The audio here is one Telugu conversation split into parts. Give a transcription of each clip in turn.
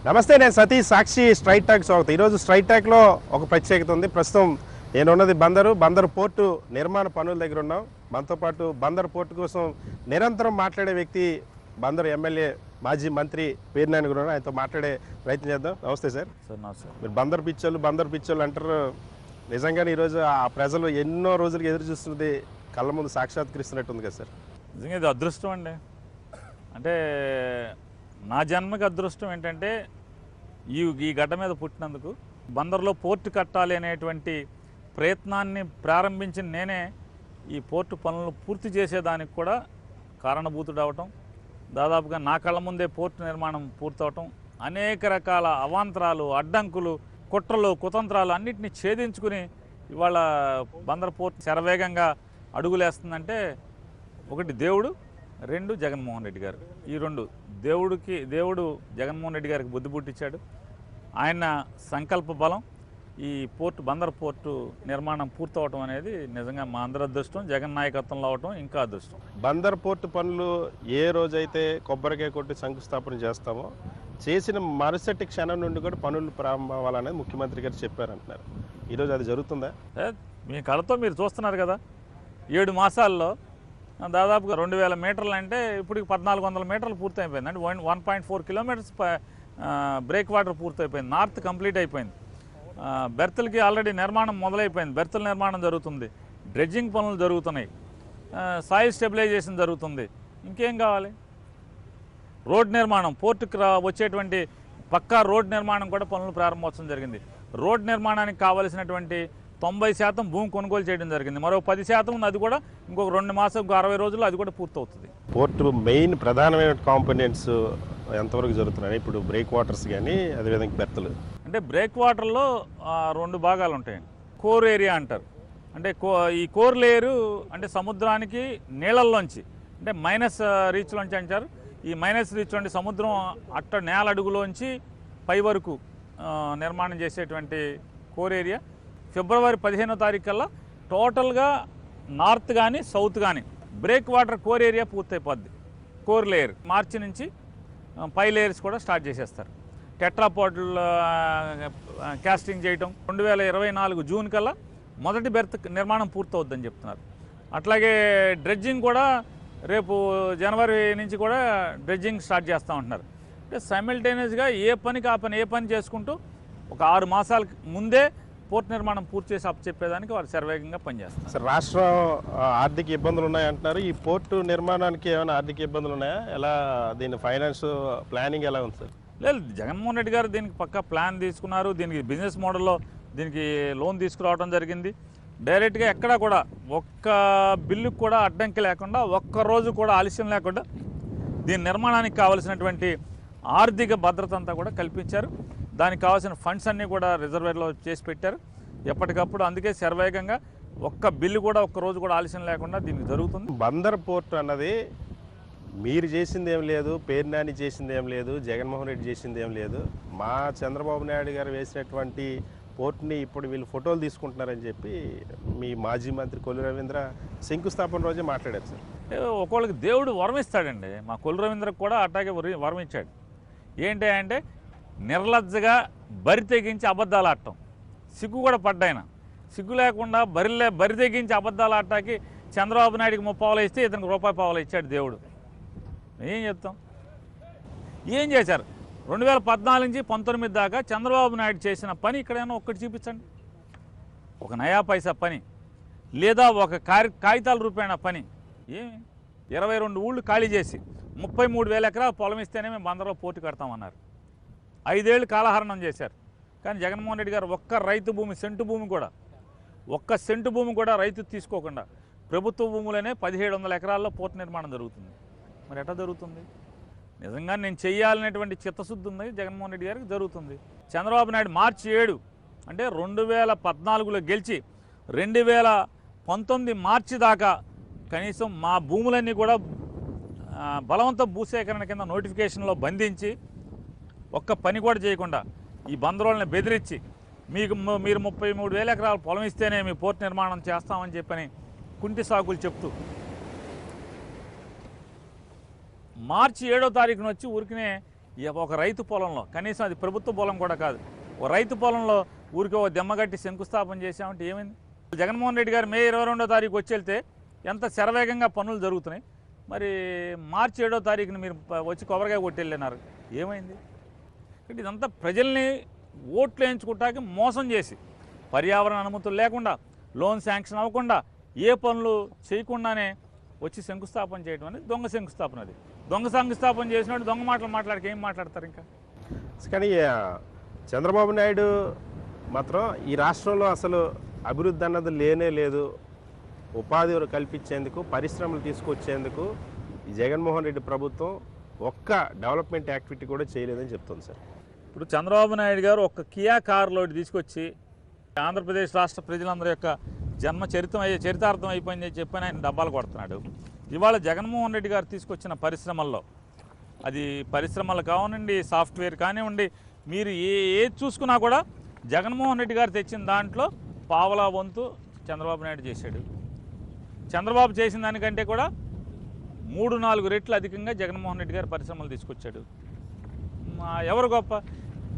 నమస్తే, నేను సతీష్. సాక్షి స్ట్రైట్ టాక్ స్వాగతం. ఈరోజు స్ట్రైట్ టాక్లో ఒక ప్రత్యేకత ఉంది. ప్రస్తుతం నేనున్నది బందరు పోర్టు నిర్మాణ పనుల దగ్గర ఉన్నాం. మనతో పాటు బందరు పోర్టు కోసం నిరంతరం మాట్లాడే వ్యక్తి బందరు ఎమ్మెల్యే మాజీ మంత్రి పేర్నాని గురు. ఆయనతో మాట్లాడే ప్రయత్నం చేద్దాం. నమస్తే సార్. మీరు బందరు పిచ్చోళ్ళు అంటారు. నిజంగానే ఈరోజు ఆ ప్రజలు ఎన్నో రోజులకి ఎదురు చూస్తున్నది కళ్ళ ముందు సాక్షాత్కరిస్తున్నట్టుంది కదా సార్. నిజంగా ఇది అదృష్టం అండి. అంటే నా జన్మకి అదృష్టం ఏంటంటే ఈ గడ్డ మీద పుట్టినందుకు. బందర్లో పోర్టు కట్టాలి అనేటువంటి ప్రయత్నాన్ని ప్రారంభించిన నేనే ఈ పోర్టు పనులను పూర్తి చేసేదానికి కూడా కారణభూతుడు అవటం, దాదాపుగా నా కళ్ళ ముందే పోర్టు నిర్మాణం పూర్తవటం, అనేక రకాల అవాంతరాలు, అడ్డంకులు, కుట్రలు, కుతంత్రాలు అన్నింటినీ ఛేదించుకుని ఇవాళ బందర్ పోర్టు శరవేగంగా అడుగులేస్తుందంటే ఒకటి దేవుడు, రెండు జగన్మోహన్ రెడ్డి గారు. ఈ రెండు దేవుడు జగన్మోహన్ రెడ్డి గారికి బుద్ధి పుట్టించాడు. ఆయన సంకల్ప బలం ఈ బందర్ పోర్టు నిర్మాణం పూర్తవటం అనేది నిజంగా మా అందరి అదృష్టం. జగన్ నాయకత్వంలో అవటం ఇంకా అదృష్టం. బందర్ పోర్టు పనులు ఏ రోజైతే కొబ్బరికాయ కొట్టి శంకుస్థాపన చేస్తామో చేసిన మరుసటి క్షణం నుండి కూడా పనులు ప్రారంభం అవ్వాలనేది ముఖ్యమంత్రి గారు చెప్పారంటున్నారు. ఈరోజు అది జరుగుతుందా? మీ కళతో మీరు చూస్తున్నారు కదా. 7 మాసాల్లో దాదాపుగా 2000 మీటర్లు అంటే ఇప్పటికి 1400 మీటర్లు పూర్తి అయిపోయింది. అంటే 1.4 కిలోమీటర్స్ బ్రేక్ వాటర్ పూర్తయిపోయింది. నార్త్ కంప్లీట్ అయిపోయింది. బెర్తులకి ఆల్రెడీ నిర్మాణం మొదలైపోయింది. బెర్తుల నిర్మాణం జరుగుతుంది. డ్రెడ్జింగ్ పనులు జరుగుతున్నాయి. సాయిల్ స్టెబిలైజేషన్ జరుగుతుంది. ఇంకేం కావాలి? రోడ్ నిర్మాణం, పోర్టుకు వచ్చేటువంటి పక్కా రోడ్ నిర్మాణం కూడా పనులు ప్రారంభోత్సవం జరిగింది. రోడ్ నిర్మాణానికి కావలసినటువంటి 90% భూమి కొనుగోలు చేయడం జరిగింది. మరో 10% ఉంది. అది కూడా ఇంకొక 2 మాసం, 60 రోజుల్లో అది కూడా పూర్తవుతుంది. పోర్టు మెయిన్ ప్రధానమైన కాంపోనెంట్స్ ఎంతవరకు జరుగుతున్నాయి? ఇప్పుడు బ్రేక్ వాటర్స్ కానీ అదేవిధంగా బెర్తులు. అంటే బ్రేక్ వాటర్లో 2 భాగాలు ఉంటాయండి. కోర్ ఏరియా అంటారు. అంటే ఈ కోర్ లేయరు అంటే సముద్రానికి నీళ్ళల్లోంచి, అంటే మైనస్ రీచ్లోంచి అంటారు. ఈ మైనస్ రీచ్ అంటే సముద్రం నేల అడుగులోంచి పై వరకు నిర్మాణం చేసేటువంటి కోర్ ఏరియా. ఫిబ్రవరి 15వ తారీఖు కల్లా టోటల్గా నార్త్ కానీ సౌత్ కానీ బ్రేక్ వాటర్ కోర్ ఏరియా పూర్తయిపోద్ది. కోర్ లేయర్ మార్చి నుంచి పై లేయర్స్ కూడా స్టార్ట్ చేసేస్తారు. టెట్రాపాడ్లు కాస్టింగ్ చేయటం 2024 జూన్ కల్లా మొదటి బెర్త్ నిర్మాణం పూర్తవుద్దని చెప్తున్నారు. అట్లాగే డ్రెడ్జింగ్ కూడా రేపు జనవరి నుంచి కూడా డ్రెడ్జింగ్ స్టార్ట్ చేస్తూ ఉంటున్నారు. అంటే సైమిల్టేనియస్గా ఏ పని చేసుకుంటూ ఒక 6 మాసాల ముందే పోర్టు నిర్మాణం పూర్తి చేసి అప్పచెప్పేదానికి వారు శరవేగంగా పనిచేస్తారు. సార్, రాష్ట్రం ఆర్థిక ఇబ్బందులు ఉన్నాయంటున్నారు. ఈ పోర్టు నిర్మాణానికి ఏమైనా ఆర్థిక ఇబ్బందులు ఉన్నాయా? ఎలా దీని ఫైనాన్స్ ప్లానింగ్ ఎలా ఉంది సార్? లేదు, జగన్మోహన్ రెడ్డి గారు దీనికి పక్కా ప్లాన్ తీసుకున్నారు. దీనికి బిజినెస్ మోడల్లో దీనికి లోన్ తీసుకురావడం జరిగింది. డైరెక్ట్గా ఎక్కడా కూడా ఒక్క బిల్లుకు కూడా అడ్డంకి లేకుండా, ఒక్క రోజు కూడా ఆలస్యం లేకుండా దీని నిర్మాణానికి కావాల్సినటువంటి ఆర్థిక భద్రత అంతా కూడా కల్పించారు. దానికి కావాల్సిన ఫండ్స్ అన్నీ కూడా రిజర్వేర్లో చేసి పెట్టారు ఎప్పటికప్పుడు. అందుకే శరవేగంగా ఒక్క బిల్లు కూడా ఒక్క రోజు కూడా ఆలస్యం లేకుండా దీనికి జరుగుతుంది. బందర్ పోర్టు అన్నది మీరు చేసింది ఏం లేదు, పేర్నాని చేసింది ఏం లేదు, జగన్మోహన్ రెడ్డి చేసింది ఏం లేదు. మా చంద్రబాబు నాయుడు గారు వేసినటువంటి పోర్టుని ఇప్పుడు వీళ్ళు ఫోటోలు తీసుకుంటున్నారని చెప్పి మీ మాజీ మంత్రి కొల్లు రవీంద్ర శంకుస్థాపన రోజే మాట్లాడారు సార్. ఒక్కొక్కరికి దేవుడు వరం ఇస్తాడండి. మా కొల్లు రవీంద్రకు కూడా అట్లాగే వరం ఇచ్చాడు. ఏంటి అంటే నిర్లజ్జగా బరి తెగించి అబద్ధాలు ఆడటం. సిగ్గు కూడా పడ్డాయన. సిగ్గు లేకుండా బరి తెగించి అబద్ధాలు ఆడటానికి చంద్రబాబు నాయుడికి 30 పావలు ఇస్తే ఇతనికి ₹1 ఇచ్చాడు దేవుడు. ఏం చెప్తాం? ఏం చేశారు? 2014 నుంచి 19 దాకా చంద్రబాబు నాయుడు చేసిన పని ఇక్కడైనా ఒక్కటి చూపించండి. ఒక నయా పైసా పని, లేదా ఒక కాగితాల రూపాయన పని. ఏమి 22 ఊళ్ళు ఖాళీ చేసి 33,000 ఎకరాలు పొలం ఇస్తేనే మేము బందర్లో పోర్టు కడతామన్నారు. 5 ఏళ్ళు కాలహరణం చేశారు. కానీ జగన్మోహన్ రెడ్డి గారు ఒక్క రైతు భూమి, ఒక్క సెంటు భూమి కూడా రైతు తీసుకోకుండా ప్రభుత్వ భూములనే 1700 ఎకరాల్లో పోర్టు నిర్మాణం జరుగుతుంది. మరి ఎట్లా జరుగుతుంది? నిజంగా నేను చెయ్యాలనేటువంటి చిత్తశుద్ధి ఉంది జగన్మోహన్ రెడ్డి గారికి, జరుగుతుంది. చంద్రబాబు నాయుడు మార్చి 7 అంటే 2014లో గెలిచి 2019 మార్చి దాకా కనీసం మా భూములన్నీ కూడా బలవంత భూసేకరణ కింద నోటిఫికేషన్లో బంధించి ఒక్క పని కూడా చేయకుండా ఈ బందరోళ్ళని బెదిరించి మీరు 33,000 ఎకరాలు పొలం ఇస్తేనే మీ పోర్టు నిర్మాణం చేస్తామని చెప్పని కుంటి సాకులు చెప్తూ మార్చి 7వ తారీఖున వచ్చి ఊరికినే ఒక రైతు పొలంలో, కనీసం అది ప్రభుత్వ పొలం కూడా కాదు, ఒక రైతు పొలంలో ఊరికి ఒక దెమ్మగట్టి శంకుస్థాపన చేసామంటే ఏమైంది? జగన్మోహన్ రెడ్డి గారు మే 22వ తారీఖు వచ్చి వెళ్తే ఎంత శరవేగంగా పనులు జరుగుతున్నాయి. మరి మార్చి 7వ తారీఖున మీరు వచ్చి కొబ్బరికాయ కొట్టి వెళ్ళినారు, ఏమైంది? అంటే ఇదంతా ప్రజల్ని ఓట్లు వేయించుకుంటాకి మోసం చేసి, పర్యావరణ అనుమతులు లేకుండా, లోన్ శాంక్షన్ అవ్వకుండా, ఏ పనులు చేయకుండానే వచ్చి శంకుస్థాపన చేయడం అనేది దొంగ శంకుస్థాపన. అది దొంగ శంకుస్థాపన చేసినట్టు దొంగ మాటలు మాట్లాడికి ఏం మాట్లాడతారు ఇంకా? కానీ చంద్రబాబు నాయుడు మాత్రం ఈ రాష్ట్రంలో అసలు అభివృద్ధి అన్నది లేనే లేదు, ఉపాధి కల్పించేందుకు, పరిశ్రమలు తీసుకొచ్చేందుకు ఈ జగన్మోహన్ రెడ్డి ప్రభుత్వం ఒక్క డెవలప్మెంట్ యాక్టివిటీ కూడా చేయలేదని చెప్తుంది సార్. ఇప్పుడు చంద్రబాబు నాయుడు గారు ఒక కియా కారులో తీసుకొచ్చి ఆంధ్రప్రదేశ్ రాష్ట్ర ప్రజలందరి యొక్క జన్మ చరితార్థం అయిపోయిందని చెప్పని ఆయన డబ్బాలు కొడుతున్నాడు. ఇవాళ జగన్మోహన్ రెడ్డి గారు తీసుకొచ్చిన పరిశ్రమల్లో, అది పరిశ్రమలు కావనండి, సాఫ్ట్వేర్ కానివ్వండి, మీరు ఏది చూసుకున్నా కూడా జగన్మోహన్ రెడ్డి గారు తెచ్చిన దాంట్లో పావలా వంతు చంద్రబాబు నాయుడు చేశాడు. చంద్రబాబు చేసిన దానికంటే కూడా 3-4 రెట్లు అధికంగా జగన్మోహన్ రెడ్డి గారు పరిశ్రమలు తీసుకొచ్చాడు. ఎవరు గొప్ప?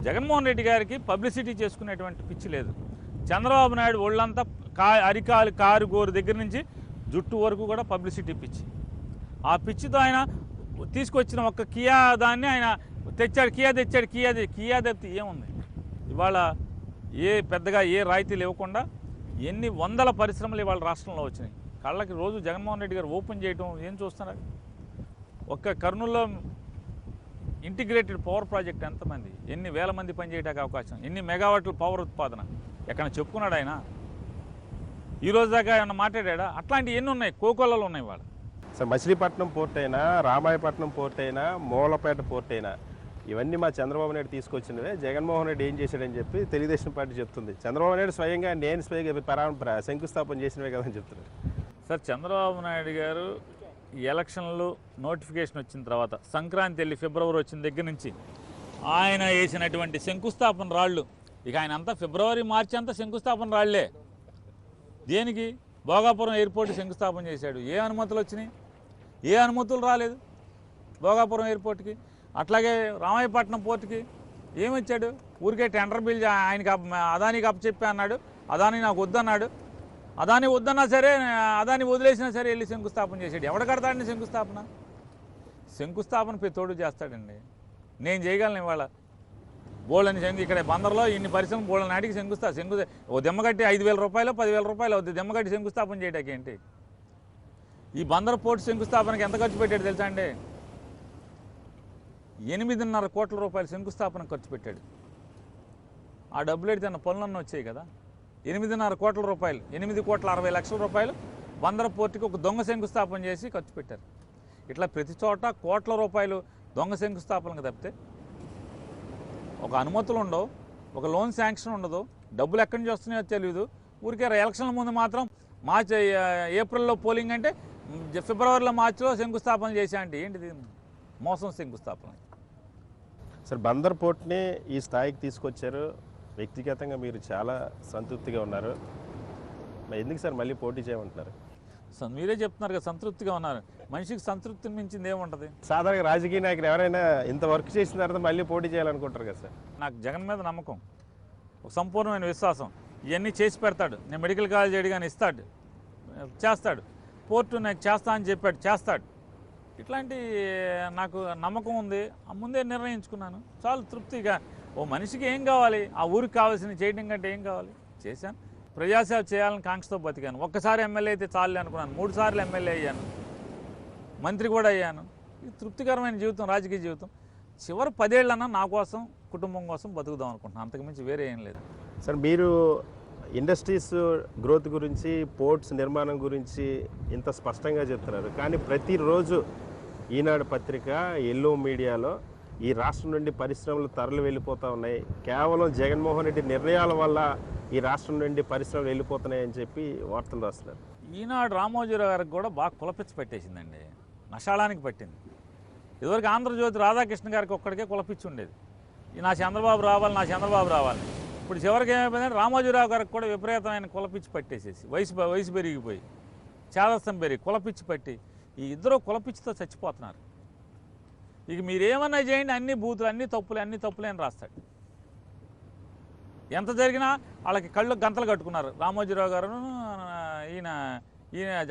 జగన్మోహన్ రెడ్డి గారికి పబ్లిసిటీ చేసుకునేటువంటి పిచ్చి లేదు. చంద్రబాబు నాయుడు ఒళ్ళంతా అరికాలు కారు గోరు దగ్గర నుంచి జుట్టు వరకు కూడా పబ్లిసిటీ పిచ్చి. ఆ పిచ్చితో ఆయన తీసుకొచ్చిన ఒక్క కియా దాన్ని ఆయన తెచ్చాడు, కియా తెచ్చి ఏముంది? ఇవాళ పెద్దగా ఏ రాయితీలు ఇవ్వకుండా ఎన్ని వందల పరిశ్రమలు ఇవాళ రాష్ట్రంలో వచ్చినాయి. కళ్ళకి రోజు జగన్మోహన్ రెడ్డి గారు ఓపెన్ చేయడం ఏం చూస్తున్నారు? ఒక్క కర్నూలులో ఇంటిగ్రేటెడ్ పవర్ ప్రాజెక్ట్ ఎంతమంది, ఎన్ని వేల మంది పనిచేయడానికి అవకాశం, ఎన్ని మెగావాట్ల పవర్ ఉత్పాదన ఎక్కడ చెప్పుకున్నాడు ఆయన? ఈరోజు దాకా ఏమన్నా మాట్లాడా? అట్లాంటివి ఎన్ని ఉన్నాయి, కోకొల్లలు ఉన్నాయి వాళ్ళు. సార్ మచిలీపట్నం పోర్ట్ అయినా, రామాయపట్నం పోర్ట్ అయినా, మూలపేట పోర్ట్ అయినా ఇవన్నీ మా చంద్రబాబు నాయుడు తీసుకొచ్చినవే. జగన్మోహన్ రెడ్డి ఏం చేశాడని చెప్పి తెలుగుదేశం పార్టీ చెప్తుంది. చంద్రబాబు నాయుడు స్వయంగా నేను శంకుస్థాపన చేసినవే కదని చెప్తున్నారు. సార్ చంద్రబాబు నాయుడు గారు ఈ ఎలక్షన్లు నోటిఫికేషన్ వచ్చిన తర్వాత, సంక్రాంతి వెళ్ళి ఫిబ్రవరి వచ్చిన దగ్గర నుంచి ఆయన వేసినటువంటి శంకుస్థాపన రాళ్ళు, ఇక ఆయన అంతా ఫిబ్రవరి మార్చి అంతా శంకుస్థాపన రాళ్లే. దేనికి? భోగాపురం ఎయిర్పోర్ట్ శంకుస్థాపన చేశాడు. ఏ అనుమతులు వచ్చినాయి? ఏ అనుమతులు రాలేదు భోగాపురం ఎయిర్పోర్ట్కి. అట్లాగే రామాయపట్నం పోర్టుకి ఏమిచ్చాడు? ఊరికే టెండర్ బిల్ ఆయనకి అదానికి అప్పచెప్పి అన్నాడు. అదాని నాకు వద్దన్నాడు. అదాని వద్దన్నా సరే, అదాని వదిలేసినా సరే వెళ్ళి శంకుస్థాపన చేశాడు. ఎవడ కడతాడండి శంకుస్థాపన? శంకుస్థాపన పెత్తోడు చేస్తాడండి. నేను చేయగలను ఇవాళ బోళ్ళని ఇక్కడ బందర్లో ఇన్ని పరిశ్రమ బోళ్ళ నాటికి ఓ దెమ్మగట్టి 5,000 రూపాయలు 10,000 రూపాయలు అవుతుంది దెమ్మగట్టి శంకుస్థాపన చేయడానికి. ఏంటి ఈ బందర్ పోర్టు శంకుస్థాపనకి ఎంత ఖర్చు పెట్టాడు తెలుసా అండి? 8.5 కోట్ల రూపాయలు శంకుస్థాపన ఖర్చు పెట్టాడు. ఆ డబ్బులు ఎడితే పనులన్నీ వచ్చాయి కదా. 8.5 కోట్ల రూపాయలు, 8,60,00,000 రూపాయలు బందర్ పోర్టుకి ఒక దొంగ శంకుస్థాపన చేసి ఖర్చు పెట్టారు. ఇట్లా ప్రతి చోట కోట్ల రూపాయలు దొంగ శంకుస్థాపనకు తప్పితే ఒక అనుమతులు ఉండవు, ఒక లోన్ శాంక్షన్ ఉండదు, డబ్బులు ఎక్కడి నుంచి వస్తున్నాయో తెలియదు. ఊరికే ఎలక్షన్ల ముందు మాత్రం ఏప్రిల్లో పోలింగ్ అంటే ఫిబ్రవరిలో మార్చిలో శంకుస్థాపన చేసా అంటే ఏంటిది? మోసం శంకుస్థాపన. సార్ బందర్ పోర్ట్ని ఈ స్థాయికి తీసుకొచ్చారు. వ్యక్తిగతంగా మీరు చాలా సంతృప్తిగా ఉన్నారు. ఎందుకు సార్ మళ్ళీ పోటీ చేయమంటున్నారు? మీరే చెప్తున్నారు కదా సంతృప్తిగా ఉన్నారు. మనిషికి సంతృప్తిని మించింది ఏముంటుంది? సాధారణంగా రాజకీయ నాయకులు ఎవరైనా ఇంత వర్క్ చేసిన తర్వాత మళ్ళీ పోటీ చేయాలనుకుంటారు కదా సార్. నాకు జగన్ మీద నమ్మకం, ఒక సంపూర్ణమైన విశ్వాసం. ఇవన్నీ చేసి పెడతాడు. నేను మెడికల్ కాలేజ్ అడిగాను, ఇస్తాడు, చేస్తాడు. పోర్టు నాకు చేస్తా అని చెప్పాడు, చేస్తాడు. ఇట్లాంటి నాకు నమ్మకం ఉంది. ముందే నిర్ణయించుకున్నాను. చాలా తృప్తిగా. ఓ మనిషికి ఏం కావాలి? ఆ ఊరికి కావాల్సిన చేయడం కంటే ఏం కావాలి? చేశాను. ప్రజాసేవ చేయాలని కాంక్షతో బతికాను. ఒక్కసారి ఎమ్మెల్యే అయితే చాలు అనుకున్నాను. 3 సార్లు ఎమ్మెల్యే అయ్యాను, మంత్రి కూడా అయ్యాను. ఇది తృప్తికరమైన జీవితం, రాజకీయ జీవితం. చివరి 10 ఏళ్ళన్నా నా కోసం, కుటుంబం కోసం బతుకుదాం అనుకుంటున్నాను. అంతకుమించి వేరే ఏం లేదు. సార్ మీరు ఇండస్ట్రీస్ గ్రోత్ గురించి, పోర్ట్స్ నిర్మాణం గురించి ఇంత స్పష్టంగా చెప్తున్నారు. కానీ ప్రతిరోజు ఈనాడు పత్రిక, ఎల్లో మీడియాలో ఈ రాష్ట్రం నుండి పరిశ్రమలు తరలి వెళ్ళిపోతూ ఉన్నాయి, కేవలం జగన్మోహన్ రెడ్డి నిర్ణయాల వల్ల ఈ రాష్ట్రం నుండి పరిశ్రమలు వెళ్ళిపోతున్నాయని చెప్పి వార్తలు రాస్తున్నారు. ఈనాడు రామోజీరావు గారికి కూడా బాగా కులపిచ్చి పెట్టేసిందండి, నషాళానికి పట్టింది. ఇదివరకు ఆంధ్రజ్యోతి రాధాకృష్ణ గారికి ఒక్కడికే కులపిచ్చి ఉండేది. నా చంద్రబాబు రావాలి, నా చంద్రబాబు రావాలి. ఇప్పుడు చివరికి ఏమైపోయిందంటే రామోజీరావు గారికి కూడా విపరీతమైన కులపిచ్చి పట్టేసేసి, వయసు పెరిగిపోయి, చేదస్తం పెరిగి కులపిచ్చి పట్టి ఈ ఇద్దరు కులపిచ్చితో చచ్చిపోతున్నారు. ఇక మీరేమన్నా చేయండి అన్ని బూతులు అన్ని తప్పులే అని రాస్తాడు. ఎంత జరిగినా వాళ్ళకి కళ్ళు గంతలు కట్టుకున్నారు రామోజీరావు గారు, ఈయన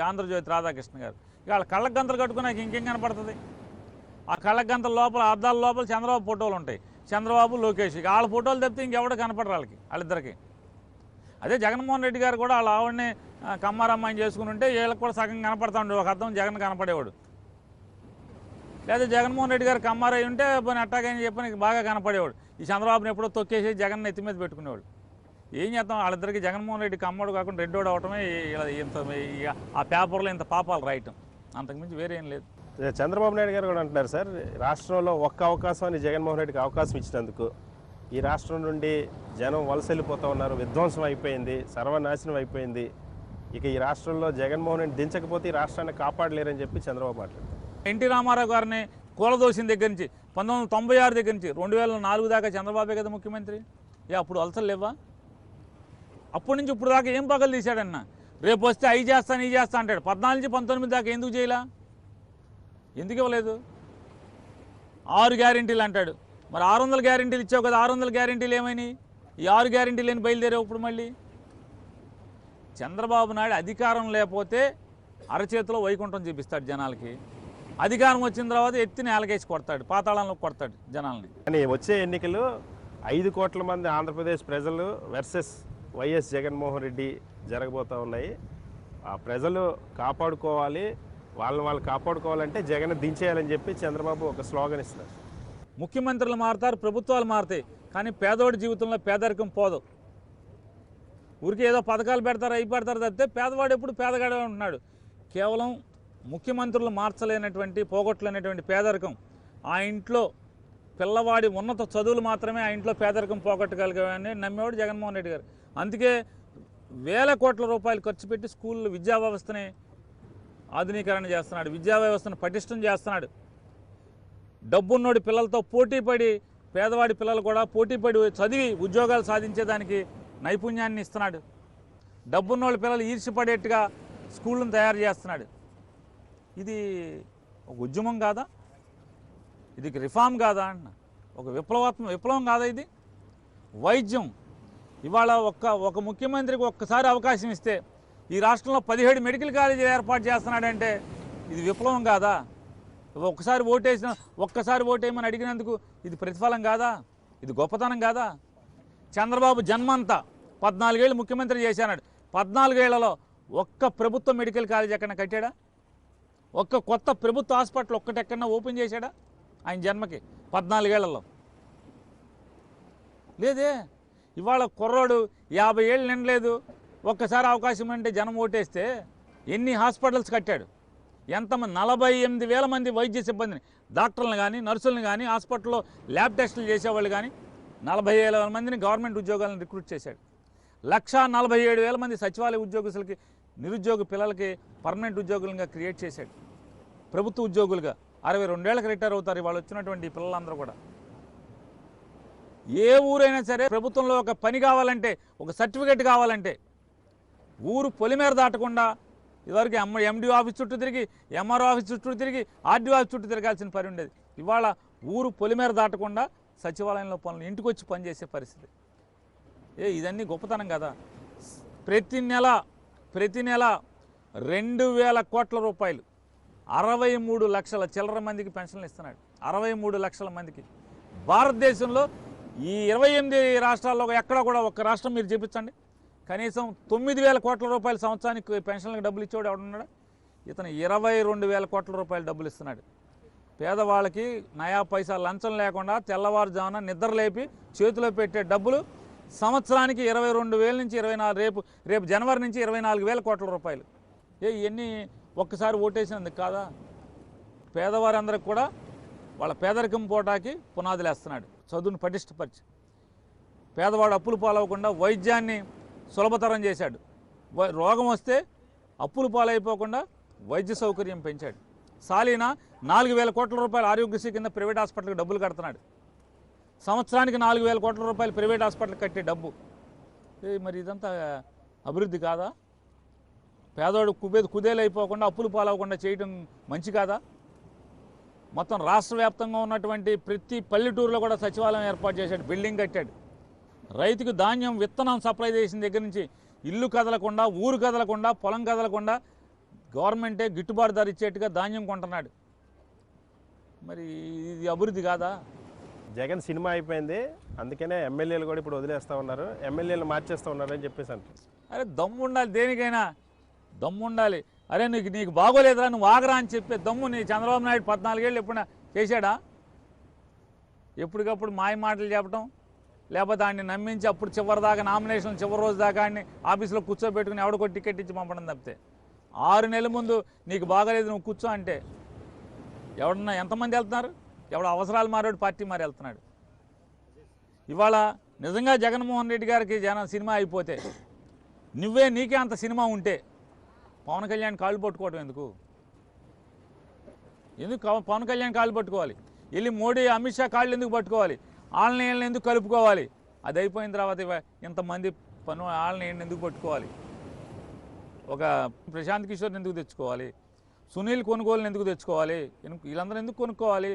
ఆంధ్రజ్యోతి రాధాకృష్ణ గారు. ఇక వాళ్ళ కళ్ళకు గంతలు కట్టుకున్నాక ఇంకేం కనపడుతుంది? ఆ కళ్ళకు గంతల లోపల అద్దాల లోపల చంద్రబాబు ఫోటోలు ఉంటాయి, చంద్రబాబు లోకేష్. ఇక వాళ్ళ ఫోటోలు తప్పితే ఇంకెవడ కనపడరు వాళ్ళిద్దరికి. అదే జగన్మోహన్ రెడ్డి గారు కూడా వాళ్ళ ఆవిడని కమ్మారమ్మాయిని చేసుకుని ఉంటే వీళ్ళకి కూడా సగం కనపడతా ఉండే, ఒక అర్థం జగన్ కనపడేవాడు. లేదా జగన్మోహన్ రెడ్డి గారు కమ్మారై ఉంటే పోనీ అట్టాగని చెప్పి బాగా కనపడేవాడు. ఈ చంద్రబాబుని ఎప్పుడో తొక్కేసి జగన్ ఎత్తి మీద పెట్టుకునేవాడు. ఏం చేస్తాం, వాళ్ళిద్దరికి జగన్మోహన్ రెడ్డి కమ్మడు కాకుండా రెడ్డోడు అవటమే ఇంత ఆ పేపర్లో ఇంత పాపాలు రాయటం, అంతకుమించి వేరే ఏం లేదు. చంద్రబాబు నాయుడు గారు కూడా అంటున్నారు సార్, రాష్ట్రంలో ఒక్క అవకాశాన్ని జగన్మోహన్ రెడ్డికి అవకాశం ఇచ్చినందుకు ఈ రాష్ట్రం నుండి జనం వలస వెళ్ళిపోతూ ఉన్నారు, విధ్వంసం అయిపోయింది, సర్వనాశనం అయిపోయింది. ఇక ఈ రాష్ట్రంలో జగన్మోహన్ రెడ్డి దించకపోతే ఈ రాష్ట్రాన్ని కాపాడలేరని చెప్పి చంద్రబాబు మాట్లాడుతారు. ఎన్టీ రామారావు గారిని కూలదోసిన దగ్గర నుంచి 1996 దగ్గర నుంచి 2004 దాకా చంద్రబాబే కదా ముఖ్యమంత్రి. అప్పుడు వలసలు లేవా? అప్పటి నుంచి ఇప్పుడు దాకా ఏం పగలు తీశాడన్న? రేపు వస్తే అవి చేస్తాను ఈ చేస్తా అంటాడు. 14 నుంచి 19 దాకా ఎందుకు చేయలా? ఎందుకు ఇవ్వలేదు? 6 గ్యారెంటీలు అంటాడు. మరి 600 గ్యారెంటీలు ఇచ్చావు కదా, 600 గ్యారెంటీలు ఏమైనాయి? ఈ 6 గ్యారెంటీలు అని బయలుదేరావు ఇప్పుడు మళ్ళీ. చంద్రబాబు నాయుడు అధికారం లేకపోతే అరచేతిలో వైకుంఠం చూపిస్తాడు జనాలకి, అధికారం వచ్చిన తర్వాత ఎత్తి నేలకేసి కొడతాడు, పాతాళంలో కొడతాడు జనాల్ని. కానీ వచ్చే ఎన్నికలు 5 కోట్ల మంది ఆంధ్రప్రదేశ్ ప్రజలు వర్సెస్ వైఎస్ జగన్మోహన్ రెడ్డి జరగబోతూ ఉన్నాయి. ఆ ప్రజలు కాపాడుకోవాలి, వాళ్ళు కాపాడుకోవాలంటే జగన్ దించేయాలని చెప్పి చంద్రబాబు ఒక స్లోగన్ ఇస్తారు. ముఖ్యమంత్రులు మారుతారు, ప్రభుత్వాలు మారుతాయి, కానీ పేదవాడి జీవితంలో పేదరికం పోదు. ఊరికి ఏదో పథకాలు పెడతారు అవి పెడతారు తప్పితే పేదవాడు ఎప్పుడు పేదగాడే ఉంటున్నాడు. కేవలం ముఖ్యమంత్రులు మార్చలేనటువంటి పోగొట్టలేనటువంటి పేదరికం, ఆ ఇంట్లో పిల్లవాడి ఉన్నత చదువులు మాత్రమే ఆ ఇంట్లో పేదరికం పోగొట్టగలిగామని నమ్మేవాడు జగన్మోహన్ రెడ్డి గారు. అందుకే వేల కోట్ల రూపాయలు ఖర్చు పెట్టి స్కూల్ విద్యా వ్యవస్థని ఆధునీకరణ చేస్తున్నాడు, విద్యా వ్యవస్థను పటిష్టం చేస్తున్నాడు. డబ్బున్నోడి పిల్లలతో పోటీపడి పేదవాడి పిల్లలు కూడా పోటీపడి చదివి ఉద్యోగాలు సాధించేదానికి నైపుణ్యాన్ని ఇస్తున్నాడు. డబ్బున్నోళ్ళ పిల్లలు ఈర్ష్యపడేట్టుగా స్కూళ్ళను తయారు చేస్తున్నాడు. ఇది ఒక ఉద్యమం కాదా? ఇది రిఫార్మ్ కాదా అన్న? ఒక విప్లవం కాదా ఇది? వైద్యం ఇవాళ ఒక ముఖ్యమంత్రికి ఒక్కసారి అవకాశం ఇస్తే ఈ రాష్ట్రంలో 17 మెడికల్ కాలేజీలు ఏర్పాటు చేస్తున్నాడంటే ఇది విప్లవం కాదా? ఒక్కసారి ఓటేయమని అడిగినందుకు ఇది ప్రతిఫలం కాదా? ఇది గొప్పతనం కాదా? చంద్రబాబు జన్మంతా 14 ఏళ్ళు ముఖ్యమంత్రి చేశాడు. 14 ఏళ్లలో ఒక్క ప్రభుత్వ మెడికల్ కాలేజ్ ఎక్కడన్నా కట్టాడా? ఒక్క కొత్త ప్రభుత్వ హాస్పిటల్ ఒక్కటెక్కడన్నా ఓపెన్ చేశాడా ఆయన జన్మకి 14 ఏళ్లలో? లేదే. ఇవాళ కుర్రోడు 50 ఏళ్ళు నిండలేదు, ఒక్కసారి అవకాశం అంటే జనం ఓటేస్తే ఎన్ని హాస్పిటల్స్ కట్టాడు? ఎంతమంది 48,000 మంది వైద్య సిబ్బందిని, డాక్టర్లను కానీ నర్సులను కానీ హాస్పిటల్లో ల్యాబ్ టెస్టులు చేసేవాళ్ళు కానీ 47,000 మందిని గవర్నమెంట్ ఉద్యోగాలను రిక్రూట్ చేశాడు. 1,47,000 మంది సచివాలయ ఉద్యోగస్తులకి, నిరుద్యోగ పిల్లలకి పర్మనెంట్ ఉద్యోగులుగా క్రియేట్ చేశాడు. ప్రభుత్వ ఉద్యోగులుగా 62 ఏళ్ళకి రిటైర్ అవుతారు వాళ్ళు వచ్చినటువంటి పిల్లలందరూ కూడా. ఏ ఊరైనా సరే ప్రభుత్వంలో ఒక పని కావాలంటే, ఒక సర్టిఫికెట్ కావాలంటే ఊరు పొలిమేర దాటకుండా ఇదివరకు ఎండిఓ ఆఫీస్ చుట్టూ తిరిగి, ఎంఆర్ఓ ఆఫీస్ చుట్టూ తిరిగి, ఆర్డీఓ ఆఫీస్ చుట్టూ తిరగాల్సిన పని ఉండేది. ఇవాళ ఊరు పొలిమేర దాటకుండా సచివాలయంలో పనులు ఇంటికి వచ్చి పనిచేసే పరిస్థితి. ఇదన్నీ గొప్పతనం కదా? ప్రతి నెల 2,000 కోట్ల రూపాయలు 63 లక్షల చిల్లర మందికి పెన్షన్లు ఇస్తున్నాడు. 63 లక్షల మందికి. భారతదేశంలో ఈ 28 రాష్ట్రాల్లో ఎక్కడ కూడా ఒక్క రాష్ట్రం మీరు చూపించండి కనీసం 9,000 కోట్ల రూపాయల సంవత్సరానికి పెన్షన్లకు డబ్బులు ఇచ్చేవాడు ఎవడున్నాడు? ఇతను 22,000 కోట్ల రూపాయలు డబ్బులు ఇస్తున్నాడు. పేదవాళ్ళకి నయా పైసా లంచం లేకుండా తెల్లవారుజామున నిద్ర లేపి చేతిలో పెట్టే డబ్బులు సంవత్సరానికి 22,000 నుంచి 24, రేపు జనవరి నుంచి 24,000 కోట్ల రూపాయలు. ఇవన్నీ ఒక్కసారి ఓటేసినందుకు కాదా? పేదవారందరికి కూడా వాళ్ళ పేదరికం పోటాకి పునాదులు వేస్తున్నాడు, చదువును పటిష్టపరిచి. పేదవాడు అప్పులు పాలవకుండా వైద్యాన్ని సులభతరం చేశాడు. రోగం వస్తే అప్పులు పాలైపోకుండా వైద్య సౌకర్యం పెంచాడు. సాలీనా 4,000 కోట్ల రూపాయలు ఆరోగ్యశ్రీ కింద ప్రైవేట్ హాస్పిటల్కి డబ్బులు కడుతున్నాడు. సంవత్సరానికి 4,000 కోట్ల రూపాయలు ప్రైవేట్ హాస్పిటల్ కట్టే డబ్బు. మరి ఇదంతా అభివృద్ధి కాదా? పేదవాడు కుదేలైపోకుండా అప్పులు పాలవకుండా చేయడం మంచి కాదా? మొత్తం రాష్ట్ర వ్యాప్తంగా ఉన్నటువంటి ప్రతి పల్లెటూరులో కూడా సచివాలయం ఏర్పాటు చేశాడు, బిల్డింగ్ కట్టాడు. రైతుకు ధాన్యం విత్తనం సప్లై చేసిన దగ్గర నుంచి ఇల్లు కదలకుండా, ఊరు కదలకుండా, పొలం కదలకుండా గవర్నమెంటే గిట్టుబాటు ధర ఇచ్చేట్టుగా ధాన్యం కొంటున్నాడు. మరి ఇది అభివృద్ధి కాదా? జగన్ సినిమా అయిపోయింది, అందుకనే ఎమ్మెల్యేలు కూడా ఇప్పుడు వదిలేస్తూ ఉన్నారు, ఎమ్మెల్యేలు మార్చేస్తూ ఉన్నారు అని చెప్పేసి అంటారు. అరే దమ్ము ఉండాలి, దేనికైనా దమ్ము ఉండాలి. అరే నీకు బాగోలేదురా, నువ్వు ఆగరా అని చెప్పే దమ్ము నీ చంద్రబాబు నాయుడు 14 ఏళ్ళు ఎప్పుడైనా చేశాడా? ఎప్పటికప్పుడు మాయ మాటలు చెప్పడం, లేకపోతే ఆయన్ని నమ్మించి అప్పుడు చివరి దాకా నామినేషన్ చివరి రోజు దాకా ఆయన్ని ఆఫీస్లో కూర్చోబెట్టుకుని ఎవడికో టికెట్ ఇచ్చి పంపడం తప్పితే 6 నెలల ముందు నీకు బాగలేదు నువ్వు కూర్చో అంటే ఎవడన్నా ఎంతమంది వెళ్తున్నారు? ఎవడ అవసరాలు మారాడు పార్టీ మారి వెళ్తున్నాడు. ఇవాళ నిజంగా జగన్మోహన్ రెడ్డి గారికి సినిమా అయిపోతే, నీకే అంత సినిమా ఉంటే పవన్ కళ్యాణ్ కాళ్ళు పట్టుకోవడం ఎందుకు పవన్ కళ్యాణ్ కాళ్ళు పట్టుకోవాలి? వెళ్ళి మోడీ అమిత్ షా కాళ్ళు ఎందుకు పట్టుకోవాలి? వాళ్ళని ఎందుకు కలుపుకోవాలి? అది అయిపోయిన తర్వాత ఇంతమంది వాళ్ళని ఎందుకు పట్టుకోవాలి? ఒక ప్రశాంత్ కిషోర్ని ఎందుకు తెచ్చుకోవాలి? సునీల్ కొనుగోలుని ఎందుకు తెచ్చుకోవాలి? వీళ్ళందరూ ఎందుకు కొనుక్కోవాలి?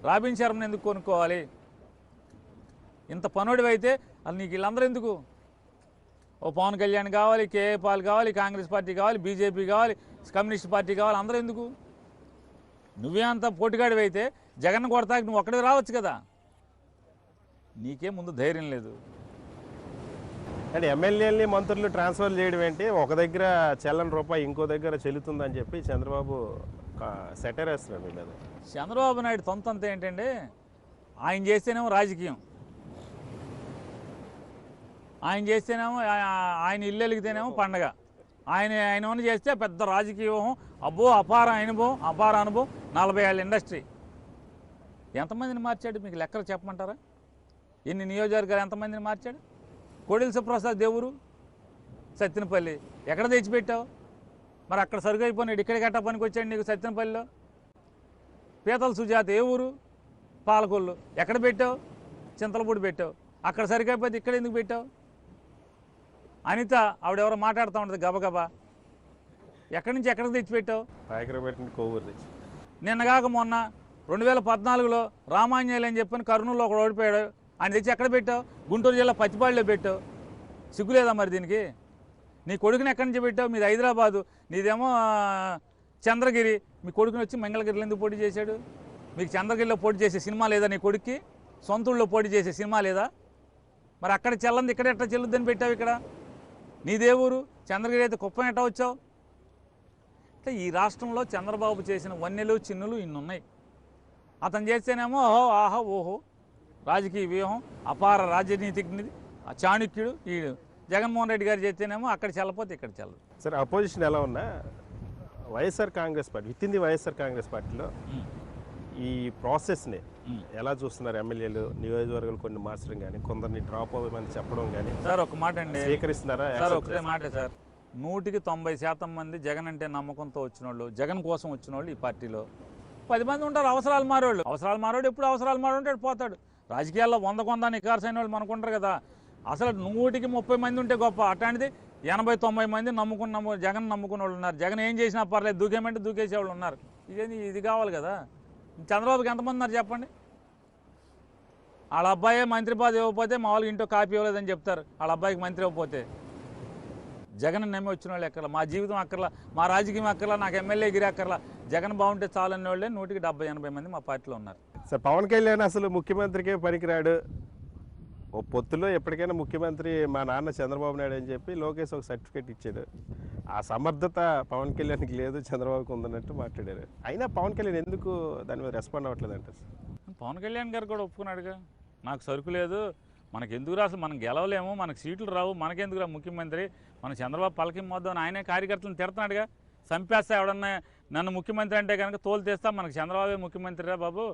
రాబిన్ శర్మని ఎందుకు కొనుక్కోవాలి? ఇంత పనుడివి అయితే అది నీకు వీళ్ళందరూ ఎందుకు? ఓ పవన్ కళ్యాణ్ కావాలి, కేఏ పాల్ కావాలి, కాంగ్రెస్ పార్టీ కావాలి, బీజేపీ కావాలి, కమ్యూనిస్ట్ పార్టీ కావాలి, అందరూ ఎందుకు? నువ్వే అంత పోటీగాడివి అయితే జగన్ కొడతాకి నువ్వు ఒక్కడే రావచ్చు కదా. నీకే ముందు ధైర్యం లేదు. అంటే ఎమ్మెల్యేలని మంత్రులు ట్రాన్స్ఫర్ చేయడం ఏంటి? ఒక దగ్గర చెల్లని రూపాయి ఇంకో దగ్గర చెల్లుతుందని చెప్పి చంద్రబాబు సెటర్ వేస్తున్నాడు మీ మీద. చంద్రబాబు నాయుడు తొంతంతా ఏంటంటే, ఆయన చేస్తేనేమో రాజకీయం, ఆయన చేస్తేనేమో ఆయన ఇల్లు వెలిగితేనేమో పండగ, ఆయన చేస్తే పెద్ద రాజకీయం. అబ్బో అపార అనుభవం 40 ఏళ్ళ ఇండస్ట్రీ. ఎంతమందిని మార్చాడు? మీకు లెక్కలు చెప్పమంటారా? ఎన్ని నియోజకవర్గాలు ఎంతమందిని మార్చాడు? కోడెల సుప్రసాద్ దేవురు సత్యనపల్లి ఎక్కడ తెచ్చిపెట్టావు? మరి అక్కడ సరుకు అయిపోయినాడు, ఇక్కడ గట్ట పనికి వచ్చాడు నీకు సత్యనపల్లిలో. పీతల సుజాత ఏ ఊరు? పాలకొల్లు ఎక్కడ పెట్టావు? చింతలపూడి పెట్టావు. అక్కడ సరుకు అయిపోతే ఇక్కడ ఎందుకు పెట్టావు? అనిత ఆవిడెవరో మాట్లాడుతూ ఉంటుంది గబగబా, ఎక్కడి నుంచి ఎక్కడికి తెచ్చిపెట్టావు? పెట్టిన కొవ్వూరు తెచ్చి. నిన్నగాక మొన్న 2014లో రామాంజనేయులు అని చెప్పని కర్నూలులో ఒకడు ఓడిపోయాడు, ఆయన తెచ్చి ఎక్కడ పెట్టావు? గుంటూరు జిల్లా పత్తిపాడులో పెట్టావు. సిగ్గులేదా మరి దీనికి? నీ కొడుకుని ఎక్కడి నుంచి పెట్టావు? మీది హైదరాబాదు, నీదేమో చంద్రగిరి. మీ కొడుకుని వచ్చి మంగళగిరిలో ఎందుకు పోటీ చేశాడు? మీకు చంద్రగిరిలో పోటీ చేసే సినిమా లేదా? నీ కొడుక్కి సొంతూళ్ళలో పోటీ చేసే సినిమా లేదా? మరి అక్కడ చెల్లంది ఇక్కడ ఎట్లా చెల్లుద్దని పెట్టావు? ఇక్కడ నీదే ఊరు, చంద్రగిరి అయితే కుప్పం ఎట్టా వచ్చావు? అంటే ఈ రాష్ట్రంలో చంద్రబాబు చేసిన వన్నెలు చిన్నులు ఇన్నున్నాయి. అతను చేస్తేనేమో ఓహో రాజకీయ వ్యూహం, అపార రాజనీతిజ్ఞుడి, చాణుక్యుడు ఈడు. జగన్మోహన్ రెడ్డి గారు చేస్తేనేమో అక్కడ చెల్లపోతే ఇక్కడ చెల్లదు. సరే, అపోజిషన్ ఎలా ఉన్నా వైఎస్ఆర్ కాంగ్రెస్ పార్టీ విత్ వైఎస్ఆర్ కాంగ్రెస్ పార్టీలో ఈ ప్రాసెస్ని ఎలా చూస్తున్నారు? ఎమ్మెల్యేలు నియోజకవర్గాలు కొన్ని మార్చడం కానీ, కొందరిని డ్రాప్ అవ్వమని చెప్పడం కానీ సార్ ఒక మాట అండి, స్వీకరిస్తున్నారా? సార్ ఒకటే మాట సార్, 100కి 90% మంది జగన్ అంటే నమ్మకంతో వచ్చిన వాళ్ళు, జగన్ కోసం వచ్చిన వాళ్ళు ఈ పార్టీలో 10 మంది ఉంటారు అవసరాలు మారేవాళ్ళు. అవసరాలు మారేవాడు ఎప్పుడు అవసరాలు మారేవాడు పోతాడు. రాజకీయాల్లో 100 నికార్సైన వాళ్ళు మనకుంటారు కదా. అసలు 100కి 30 మంది ఉంటే గొప్ప, అట్లాంటిది 80-90 మంది జగన్ నమ్ముకున్న వాళ్ళు ఉన్నారు. జగన్ ఏం చేసినా పర్లేదు, దూకేమంటే దూకేసేవాళ్ళు ఉన్నారు. ఇది కావాలి కదా. చంద్రబాబుకి ఎంతమంది ఉన్నారు చెప్పండి? వాళ్ళ అబ్బాయే మంత్రి పదవి ఇవ్వకపోతే మామూలుగా ఇంట్లో కాపీ ఇవ్వలేదని చెప్తారు. వాళ్ళ అబ్బాయికి మంత్రి ఇవ్వకపోతే. జగన్ నమ్మి వచ్చిన వాళ్ళు ఎక్కర్లా, మా జీవితం అక్కర్లా, మా రాజకీయం అక్కర్లా, నాకు ఎమ్మెల్యే గిరి అక్కర్లా, జగన్ బాగుంటే చాలనే వాళ్ళే 100కి 70-80 మంది మా పార్టీలో ఉన్నారు. సార్, పవన్ కళ్యాణ్ అసలు ముఖ్యమంత్రికే పనికిరాడు, ఓ పొత్తులో ఎప్పటికైనా ముఖ్యమంత్రి మా నాన్న చంద్రబాబు నాయుడు అని చెప్పి లోకేష్ ఒక సర్టిఫికేట్ ఇచ్చాడు. ఆ సమర్థత పవన్ కళ్యాణ్కి లేదు, చంద్రబాబుకి ఉందన్నట్టు మాట్లాడారు. అయినా పవన్ కళ్యాణ్ ఎందుకు దాని మీద రెస్పాండ్ అవ్వట్లేదు అంటారు? పవన్ కళ్యాణ్ గారు కూడా ఒప్పుకున్నాడుగా, నాకు సరుకు లేదు, మనకు ఎందుకు రాసు, మనం గెలవలేము, మనకు సీట్లు రావు, మనకెందుకురా ముఖ్యమంత్రి, మన చంద్రబాబు పలకిం వద్దామని ఆయనే కార్యకర్తలను తిడుతున్నాడుగా. చంపేస్తా ఎవడన్నా నన్ను ముఖ్యమంత్రి అంటే కనుక తోలు తెస్తా, మనకు చంద్రబాబే ముఖ్యమంత్రిరా బాబు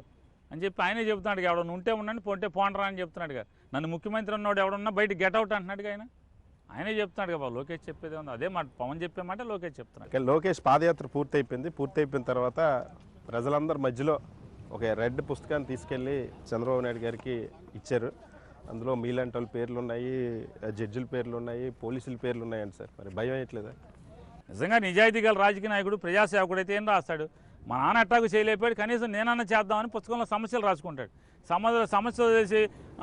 అని చెప్పి ఆయనే చెప్తున్నాడు. ఎవడన్నా ఉంటే ఉండండి, పొంటే పోండరా అని చెప్తున్నాడుగా. నన్ను ముఖ్యమంత్రి ఉన్నవాడు ఎవడన్నా బయట గెట్అవుట్ అంటున్నాడుగా ఆయనే చెప్తున్నాడు కదా. లోకేష్ చెప్పేది ఉంది, అదే మాట పవన్ చెప్పే మాట లోకేష్ చెప్తున్నాడు. లోకేష్ పాదయాత్ర పూర్తయిపోయిన తర్వాత ప్రజలందరి మధ్యలో ఒక రెడ్ పుస్తకాన్ని తీసుకెళ్ళి చంద్రబాబు నాయుడు గారికి ఇచ్చారు. అందులో మీలాంటి వాళ్ళ పేర్లు ఉన్నాయి, జడ్జిల పేర్లు ఉన్నాయి, పోలీసుల పేర్లు ఉన్నాయండి సార్. మరి భయం అయ్యట్లేదా? నిజంగా నిజాయితీ గల రాజకీయ నాయకుడు, ప్రజాసేవకుడు అయితే ఏం రాస్తాడు? మా నాన్న ఎట్టాకు చేయలేకపోయాడు, కనీసం నేనన్నా చేద్దామని పుస్తకంలో సమస్యలు రాసుకుంటాడు. సమస్యలు చేసి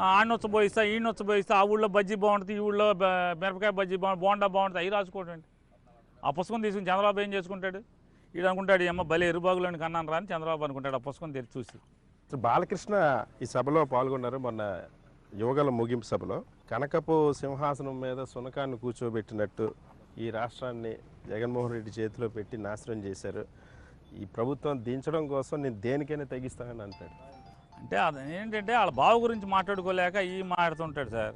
ఆడినొచ్చబోయిస్తా, ఈయనొచ్చబోయిస్తా, ఆ ఊళ్ళో బజ్జీ బాగుంటుంది, ఈ ఊళ్ళో మిరపకాయ బజ్జీ బాగుంటుంది, బోండా బాగుంటుంది, అవి రాసుకోవటండి. ఆ పుస్తకం తీసుకుని చంద్రబాబు ఏం చేసుకుంటాడు? ఈడు అనుకుంటాడు, ఏమో భలే ఎరుబాగులోని కన్నాను రాని చంద్రబాబు అనుకుంటాడు ఆ పుస్తకం తెరిచి చూసి. బాలకృష్ణ ఈ సభలో పాల్గొన్నారు. మొన్న యువగల ముగింపు సభలో కనకపు సింహాసనం మీద సునకాన్ని కూర్చోబెట్టినట్టు ఈ రాష్ట్రాన్ని జగన్మోహన్ రెడ్డి చేతిలో పెట్టి నాశనం చేశారు. ఈ ప్రభుత్వం దించడం కోసం నేను దేనికైనా తెగిస్తానని అంటాడు. అంటే అది ఏంటంటే వాళ్ళ బావ గురించి మాట్లాడుకోలేక ఈ మాట్లాడుతుంటాడు సార్.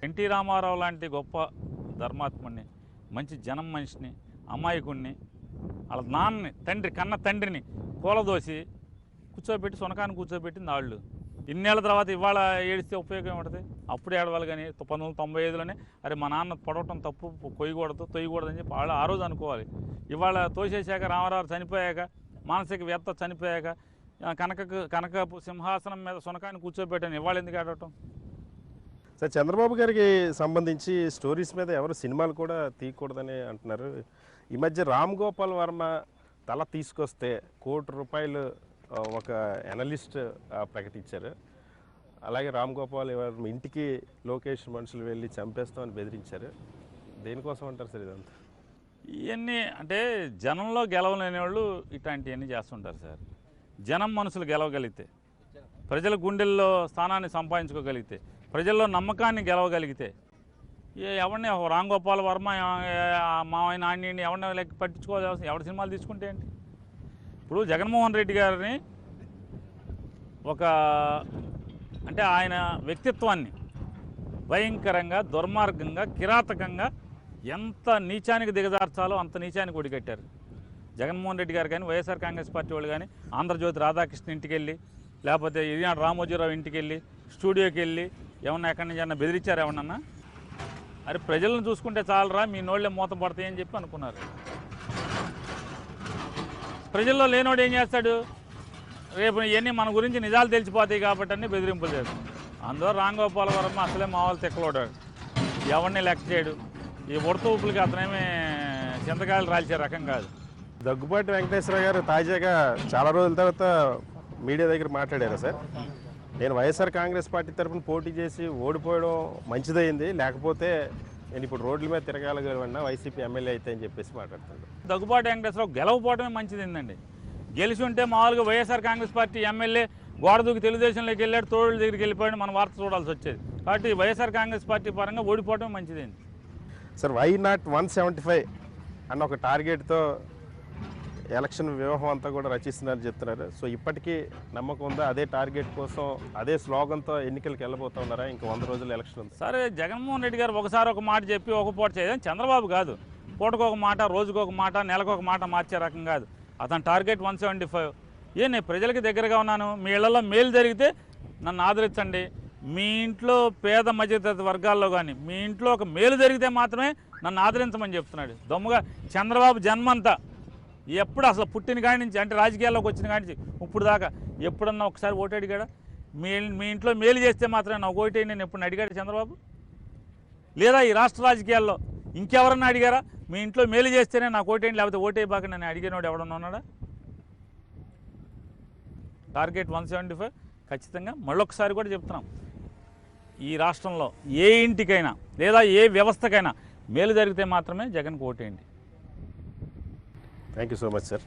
ఎన్టీ రామారావు లాంటి గొప్ప ధర్మాత్ముడిని, మంచి జనం మనిషిని, అమాయకుడిని, వాళ్ళ నాన్నని, కన్న తండ్రిని కూలదోసి కూర్చోబెట్టి సునకాన్ని కూర్చోబెట్టింది వాళ్ళు. ఇన్నేళ్ల తర్వాత ఇవాళ ఏడిస్తే ఉపయోగం ఏమిటది? అప్పుడు ఏడవాలి. కానీ 1995లోనే అరే మా నాన్న పొడవటం తప్పు, తొయ్యకూడదని చెప్పి వాళ్ళు ఆ రోజు అనుకోవాలి. ఇవాళ తోసేశాక, రామారావు చనిపోయాక, మానసికవేత్త చనిపోయాక కనకపు సింహాసనం మీద సునకాన్ని కూర్చోబెట్టాను ఇవాళ ఎందుకు ఆడటం? సార్, చంద్రబాబు గారికి సంబంధించి స్టోరీస్ మీద ఎవరు సినిమాలు కూడా తీయకూడదని అంటున్నారు. ఈ మధ్య రామ్ గోపాల్ వర్మ తల తీసుకొస్తే ₹1 ఒక ఎనలిస్ట్ ప్రకటించారు. అలాగే రామ్ గోపాల్ వర్మ ఇంటికి లోకేష్ మనుషులు వెళ్ళి చంపేస్తామని బెదిరించారు. దేనికోసం అంటారు సార్ ఇదంతా? ఇవన్నీ అంటే జనంలో గెలవలేని వాళ్ళు ఇట్లాంటివన్నీ చేస్తుంటారు సార్. జనం మనసులు గెలవగలిగితే, ప్రజల గుండెల్లో స్థానాన్ని సంపాదించుకోగలిగితే, ప్రజల్లో నమ్మకాన్ని గెలవగలిగితే ఎవరిని రామ్ గోపాల్ వర్మ మావైన ఆడిని ఎవరిని లెక్క పట్టించుకోవాల్సి ఎవరి సినిమాలు తీసుకుంటే ఏంటి? ఇప్పుడు జగన్మోహన్ రెడ్డి గారిని అంటే ఆయన వ్యక్తిత్వాన్ని భయంకరంగా, దుర్మార్గంగా, కిరాతకంగా ఎంత నీచానికి దిగజార్చాలో అంత నీచానికి ఒడిగట్టారు. జగన్మోహన్ రెడ్డి గారు కానీ, వైఎస్ఆర్ కాంగ్రెస్ పార్టీ వాళ్ళు కానీ ఆంధ్రజ్యోతి రాధాకృష్ణ ఇంటికి వెళ్ళి, లేకపోతే ఇరియాడు రామోజీరావు ఇంటికి వెళ్ళి, స్టూడియోకి వెళ్ళి ఏమన్నా ఎక్కడి నుంచి అన్నా బెదిరించారు ఏమన్నా? అరే ప్రజలను చూసుకుంటే చాలరా, మీ నోళ్ళే మూత పడతాయని చెప్పి అనుకున్నారు. ప్రజల్లో లేనోడు ఏం చేస్తాడు? రేపు ఇవన్నీ మన గురించి నిజాలు తెలిసిపోతాయి కాబట్టి అన్నీ బెదిరింపులు చేస్తాడు. అందులో రామ్ గోపాల్ వర్మ అసలే మా వాళ్ళు తెక్కలోడాడు, ఎవరిని లెక్క చేయడు. ఈ ఉడత ఊపులకి అతనేమీ చింతకాయలు రాల్చే రకం కాదు. దగ్గుబాటి వెంకటేశ్వర గారు తాజాగా చాలా రోజుల తర్వాత మీడియా దగ్గర మాట్లాడారు. సార్, నేను వైఎస్ఆర్ కాంగ్రెస్ పార్టీ తరఫున పోటీ చేసి ఓడిపోవడం మంచిదైంది, లేకపోతే నేను ఇప్పుడు రోడ్ల మీద తిరగాలన్నా వైసీపీ ఎమ్మెల్యే అయితే అని చెప్పేసి మాట్లాడుతున్నాడు. దగ్గుబాటి వెంకటేశ్వరరావు గెలవకపోవడమే మంచిదిందండి. గెలిచి ఉంటే మామూలుగా వైఎస్ఆర్ కాంగ్రెస్ పార్టీ ఎమ్మెల్యే గోడ దూకి తెలుగుదేశంలోకి వెళ్ళాడు, తోడుల దగ్గరికి వెళ్ళిపోయాడు, మన వార్త చూడాల్సి వచ్చేది. కాబట్టి వైఎస్ఆర్ కాంగ్రెస్ పార్టీ పరంగా ఓడిపోవడమే మంచిదైంది. సార్, వై నాట్ 175 అన్న ఒక టార్గెట్తో ఎలక్షన్ వ్యూహం అంతా కూడా రచిస్తున్నారని చెప్తున్నారు. సో ఇప్పటికీ నమ్మకం ఉందా? అదే టార్గెట్ కోసం, అదే స్లోగన్తో ఎన్నికలకు వెళ్ళబోతున్నారా? ఇంకా 100 రోజులు ఎలక్షన్ ఉంది. సరే, జగన్మోహన్ రెడ్డి గారు ఒకసారి ఒక మాట చెప్పి ఒక పూట చేయదని చంద్రబాబు కాదు. పూటకు ఒక మాట, రోజుకు ఒక మాట, నెలకు ఒక మాట మార్చే రకం కాదు. అతని టార్గెట్ 175. నేను ప్రజలకి దగ్గరగా ఉన్నాను, మీ ఇళ్లలో మేలు జరిగితే నన్ను ఆదరించండి. మీ ఇంట్లో పేద మధ్యతరగతి వర్గాల్లో కానీ మీ ఇంట్లో ఒక మేలు జరిగితే మాత్రమే నన్ను ఆదరించమని చెప్తున్నాడు. దొమ్మగా చంద్రబాబు జన్మంతా ఎప్పుడు అసలు పుట్టిన కాడి నుంచి, అంటే రాజకీయాల్లోకి వచ్చిన కాడి నుంచి ఇప్పుడు దాకా ఎప్పుడన్నా ఒకసారి ఓటు అడిగాడా? మీ ఇంట్లో మేలు చేస్తే మాత్రమే నాకు ఓటు నేను ఎప్పుడు అడిగాడు చంద్రబాబు? లేదా ఈ రాష్ట్ర రాజకీయాల్లో ఇంకెవరన్నా అడిగారా? మీ ఇంట్లో మేలు చేస్తేనే నాకు ఓటేయండి, లేకపోతే ఓటేయబాక నేను అడిగినోడు ఎవడన్నా ఉన్నాడా? టార్గెట్ 175 ఖచ్చితంగా. మళ్ళొకసారి కూడా చెప్తున్నాం, ఈ రాష్ట్రంలో ఏ ఇంటికైనా లేదా ఏ వ్యవస్థకైనా మేలు జరిగితే మాత్రమే జగన్కి ఓటేయండి. Thank you so much sir.